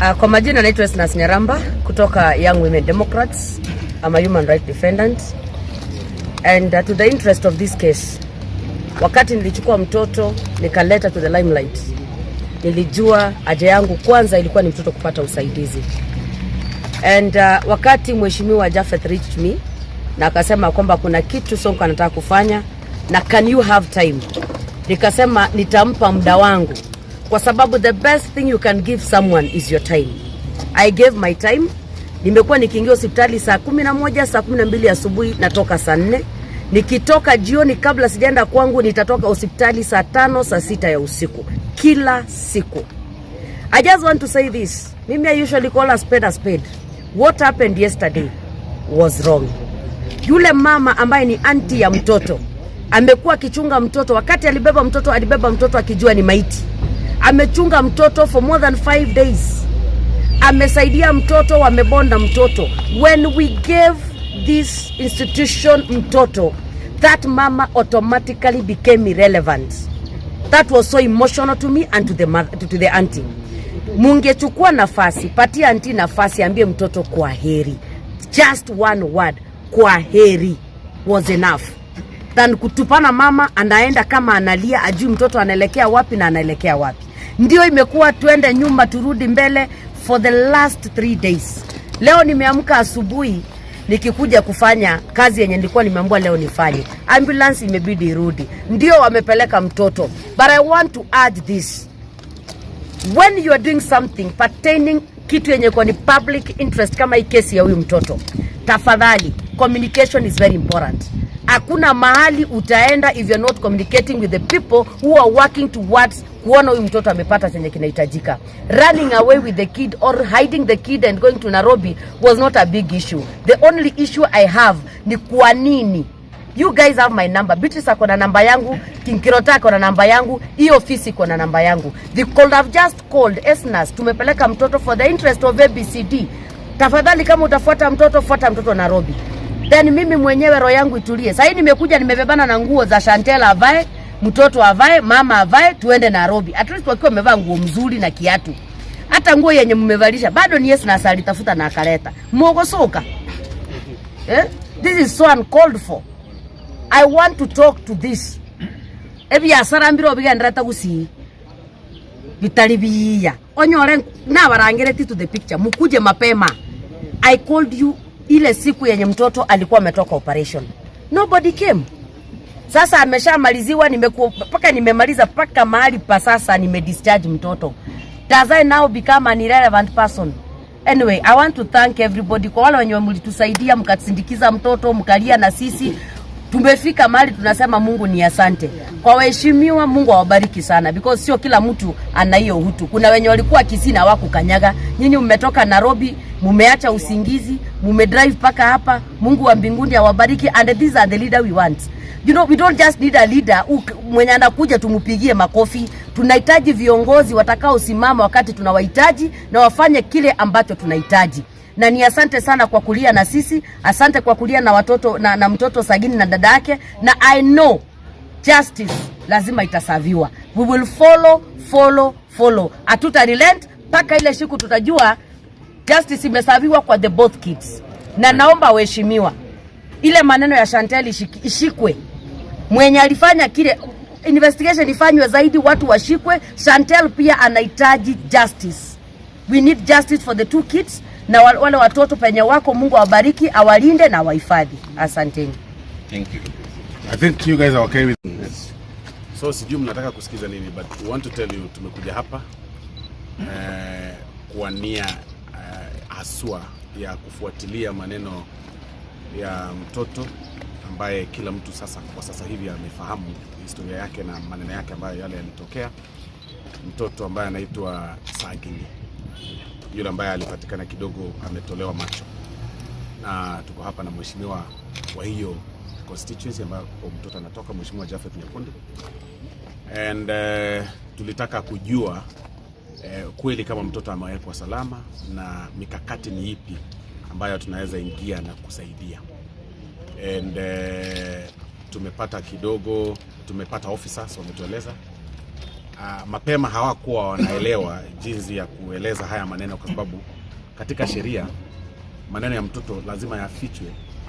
Kwa majina naitwa Nyaramba kutoka Young Women Democrats. I'm a human rights defendant. And to the interest of this case, wakati nilichukua mtoto nikaleta to the limelight, nilijua haja yangu kwanza ilikuwa ni mtoto kupata usaidizi. And wakati Mheshimiwa Japhet reached me na akasema kwamba kuna kitu Sonko anataka kufanya na can you have time, nikasema nitampa muda wangu, kwa sababu the best thing you can give someone is your time. I gave my time. Nimekuwa nikiingia hospitali saa 11, saa 12 asubuhi, natoka saa 4. Nikitoka jioni kabla sijaenda kwangu nitatoka hospitali saa 5, saa 6 ya usiku kila siku. I just want to say this. Mimi I usually call a spade a spade. What happened yesterday was wrong. Yule mama ambaye ni auntie ya mtoto amekuwa akichunga mtoto. Wakati alibeba mtoto akijua ni maiti. Amechunga mtoto for more than 5 days. Amesaidia mtoto, wamebonda mtoto. When we gave this institution mtoto, that mama automatically became irrelevant. That was so emotional to me and to the mother, to the auntie. Mungechukua nafasi, patia auntie nafasi, ambie mtoto kwa heri. Just one word, kwa heri, was enough. Than kutupana mama anaenda kama analia, ajui mtoto anaelekea wapi na anaelekea wapi. Ndio imekuwa tuende nyuma turudi mbele for the last 3 days. Leo nimeamka asubuhi nikikuja kufanya kazi yenye nilikuwa nimeambiwa leo nifanye. Ambulance imebidi irudi. Ndio wamepeleka mtoto. But I want to add this. When you are doing something pertaining kitu yenye kwa ni public interest kama hii kesi ya huyu mtoto, tafadhali communication is very important. Hakuna mahali utaenda if you're not communicating with the people who are working towards kuona huyu mtoto amepata chenye kinahitajika. Running away with the kid or hiding the kid and going to Nairobi was not a big issue. The only issue I have ni kwa nini. You guys have my number. Beatrice ako na namba yangu, Kinkirota ako na namba yangu, hii ofisi iko na namba yangu. They could have just called Esnas, tumepeleka mtoto for the interest of ABCD. Tafadhali kama utafuata mtoto, fuata mtoto Nairobi. Then mimi mwenyewe roho yangu itulie. Sasa nimekuja nimebebana na nguo za Chantel avae, mtoto avae, mama avae, tuende Nairobi. At least wakiwa wamevaa nguo mzuri na kiatu. Hata nguo yenye mmevalisha bado ni Yesu na asali tafuta na akaleta. Mwogosoka. This is so uncalled for. I want to talk to this. Ebi asara mbiro bigendera gusi. Bitalibiya. Onyore na barangere to the picture. Mukuje mapema. I called you ile siku yenye mtoto alikuwa ametoka operation. Nobody came. Sasa ameshamaliziwa, paka nimemaliza paka mahali pa sasa nimedischarge mtoto. Does I now become an irrelevant person? Anyway, I want to thank everybody kwa wale wenye mlitusaidia mkasindikiza mtoto, mkalia na sisi. Tumefika mahali tunasema Mungu ni asante. Kwa waheshimiwa, Mungu awabariki sana because sio kila mtu ana hiyo utu. Kuna wenye walikuwa Kisii na hawakukanyaga. Nyinyi mmetoka Nairobi, mumeacha usingizi, mumedrive paka hapa. Mungu wa mbinguni awabariki and these are the leader we want. You know, we don't just need a leader mwenye anakuja tumupigie makofi. Tunahitaji viongozi watakao simama wakati tunawahitaji na wafanye kile ambacho tunahitaji. Na ni asante sana kwa kulia na sisi, asante kwa kulia na watoto na mtoto Sagini na dada yake, na I know justice lazima itasaviwa. We will follow. Atuta relent paka ile siku tutajua justice imesaviwa kwa the both kids. Na naomba waheshimiwa, ile maneno ya Chantel ishikwe. Mwenye alifanya kile investigation ifanywe zaidi, watu washikwe. Chantel pia anahitaji justice. We need justice for the 2 kids. Na wale watoto penye wako, Mungu awabariki, awalinde na wahifadhi. Asanteni. Thank you. I think you guys are okay with this. So sijui mnataka kusikiza nini, but we want to tell you tumekuja hapa kwa nia haswa ya kufuatilia maneno ya mtoto ambaye kila mtu sasa kwa sasa hivi amefahamu historia yake na maneno yake ambayo yale yalitokea. Mtoto ambaye anaitwa Sagini, yule ambaye alipatikana kidogo ametolewa macho. Na tuko hapa na mheshimiwa wa hiyo constituency ambayo mtoto anatoka, Mheshimiwa Japhet Nyakundi. And tulitaka kujua kweli kama mtoto amewekwa salama na mikakati ni ipi ambayo tunaweza ingia na kusaidia. And tumepata officers wametueleza mapema hawakuwa wanaelewa jinsi ya kueleza haya maneno, kwa sababu katika sheria maneno ya mtoto lazima yafichwe,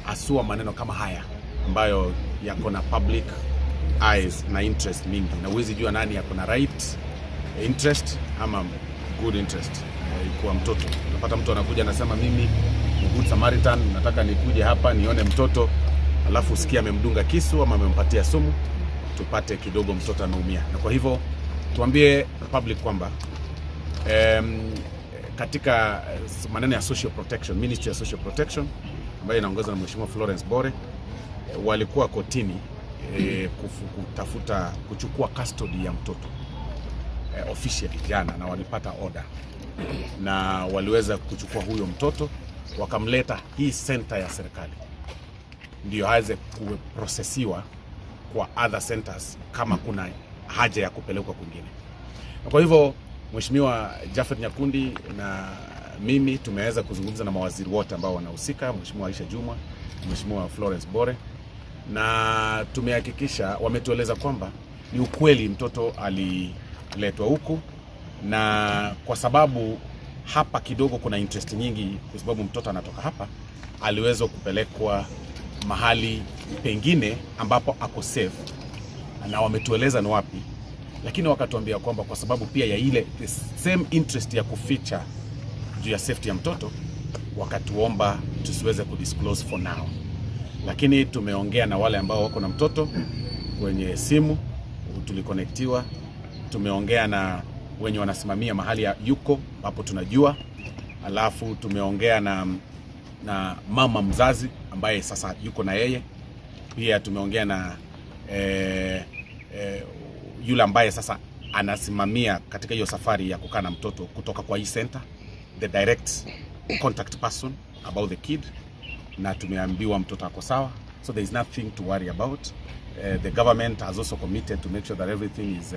asua maneno kama haya ambayo yako na public eyes na interest mingi, na uwezi jua nani yako na right interest ama good interest. Kwa mtoto unapata mtu anakuja anasema mimi ni good Samaritan, nataka nikuje hapa nione mtoto, alafu usikia amemdunga kisu ama amempatia sumu, tupate kidogo mtoto anaumia. Na kwa hivyo tuambie public kwamba katika maneno ya social protection, Ministry of Social Protection ambayo inaongozwa na Mheshimiwa Florence Bore, walikuwa kotini kutafuta kuchukua custody ya mtoto officially jana, na walipata order na waliweza kuchukua huyo mtoto wakamleta hii center ya serikali ndio aweze kuprocessiwa kwa other centers kama kuna haja ya kupelekwa kwingine. Kwa hivyo Mheshimiwa Japhet Nyakundi na mimi tumeweza kuzungumza na mawaziri wote ambao wanahusika, Mheshimiwa Aisha Juma, Mheshimiwa Florence Bore, na tumehakikisha wametueleza kwamba ni ukweli mtoto aliletwa huku, na kwa sababu hapa kidogo kuna interest nyingi, kwa sababu mtoto anatoka hapa, aliweza kupelekwa mahali pengine ambapo ako safe, na wametueleza ni wapi, lakini wakatuambia kwamba kwa sababu pia ya ile the same interest ya kuficha juu ya safety ya mtoto, wakatuomba tusiweze kudisclose for now. Lakini tumeongea na wale ambao wako na mtoto kwenye simu, tulikonektiwa, tumeongea na wenye wanasimamia mahali ya yuko hapo tunajua, alafu tumeongea na mama mzazi ambaye sasa yuko na yeye pia, tumeongea na yule ambaye sasa anasimamia katika hiyo safari ya kukaa na mtoto kutoka kwa hii center, the direct contact person about the kid, na tumeambiwa mtoto ako sawa, so there is nothing to worry about. The government has also committed to make sure that everything is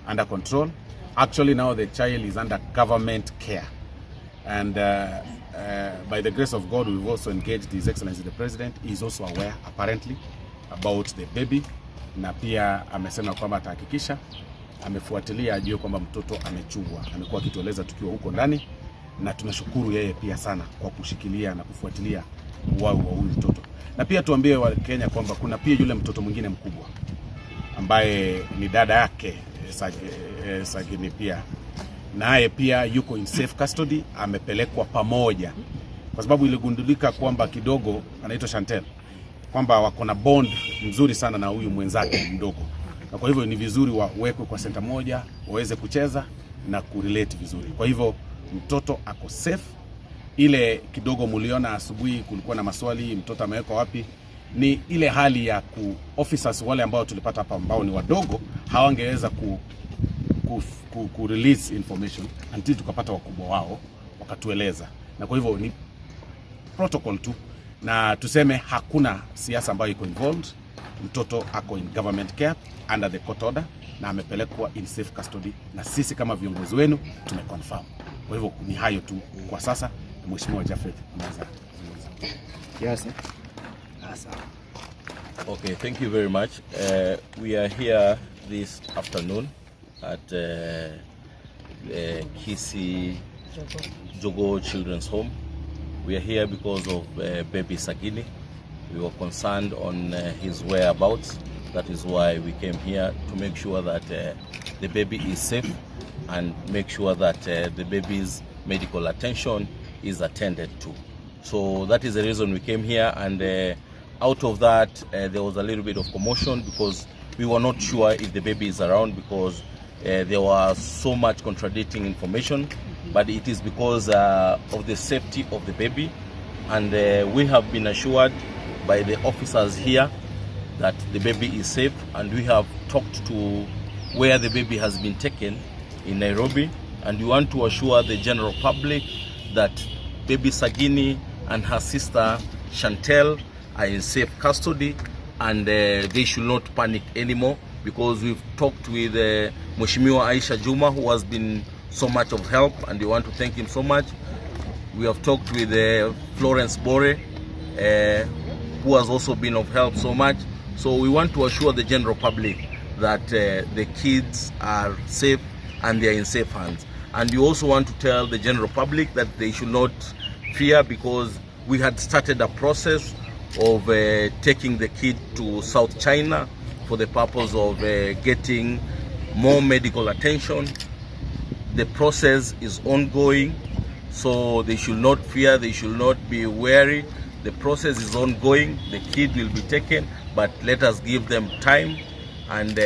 under control. Actually now the child is under government care, and by the grace of God we've also engaged His Excellency the President. He is also aware apparently about the baby, na pia amesema kwamba atahakikisha amefuatilia ajue kwamba mtoto amechungwa. Amekuwa akitueleza tukiwa huko ndani, na tunashukuru yeye pia sana kwa kushikilia na kufuatilia wao wa huyu mtoto. Na pia tuambie wa Kenya kwamba kuna pia yule mtoto mwingine mkubwa ambaye ni dada yake Sagini pia, naye pia yuko in safe custody, amepelekwa pamoja kwa sababu iligundulika kwamba kidogo anaitwa Chantel kwamba wako na bond mzuri sana na huyu mwenzake mdogo, na kwa hivyo ni vizuri wawekwe kwa center moja waweze kucheza na kurelate vizuri. Kwa hivyo mtoto ako safe. Ile kidogo muliona asubuhi kulikuwa na maswali mtoto amewekwa wapi, ni ile hali ya officers wale ambao tulipata hapa ambao ni wadogo hawangeweza ku release information until tukapata wakubwa wao wakatueleza, na kwa hivyo ni protocol tu, na tuseme hakuna siasa ambayo iko involved. Mtoto ako in government care under the court order na amepelekwa in safe custody, na sisi kama viongozi wenu tumeconfirm. Kwa hivyo ni hayo tu kwa sasa. Mheshimiwa Japhet, unaweza yes. Okay, thank you very much. We are here this afternoon at Kisi Jogo Children's Home. We are here because of baby Sagini. We were concerned on his whereabouts. That is why we came here to make sure that the baby is safe and make sure that the baby's medical attention is attended to. So that is the reason we came here, and out of that there was a little bit of commotion because we were not sure if the baby is around, because there was so much contradicting information, but it is because of the safety of the baby, and we have been assured by the officers here that the baby is safe, and we have talked to where the baby has been taken in Nairobi, and we want to assure the general public that baby Sagini and her sister Chantel are in safe custody, and they should not panic anymore, because we've talked with Waheshimiwa Aisha Juma, who has been so much of help, and we want to thank him so much. We have talked with Florence Bore, who has also been of help so much. So we want to assure the general public that the kids are safe and they are in safe hands. And we also want to tell the general public that they should not fear, because we had started a process of taking the kid to South China for the purpose of getting more medical attention. The process is ongoing, so they should not fear, they should not be wary. The process is ongoing, the kid will be taken, but let us give them time, and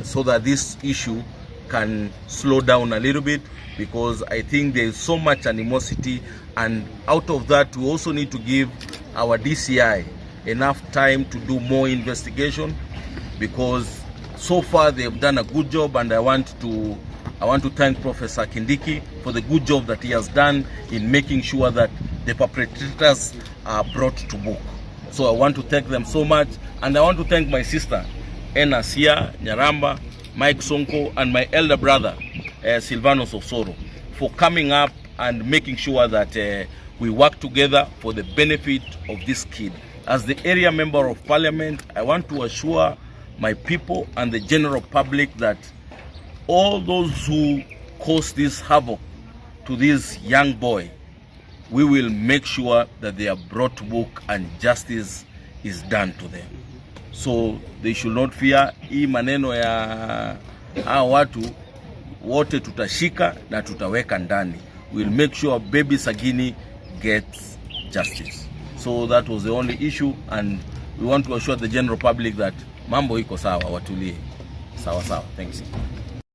so that this issue can slow down a little bit, because I think there is so much animosity, and out of that we also need to give our DCI enough time to do more investigation, because so far they have done a good job, and I want to thank Professor Kindiki for the good job that he has done in making sure that the perpetrators are brought to book. So I want to thank them so much, and I want to thank my sister Enasia Nyaramba, Mike Sonko, and my elder brother Silvanos Osoro for coming up and making sure that we work together for the benefit of this kid. As the area member of parliament, I want to assure my people and the general public that all those who cause this havoc to this young boy, we will make sure that they are brought to book and justice is done to them. So they should not fear. Hii maneno ya hao watu wote tutashika na tutaweka ndani. We'll make sure baby Sagini gets justice. So that was the only issue, and we want to assure the general public that mambo iko sawa, watulie. Sawa sawa. Thanks.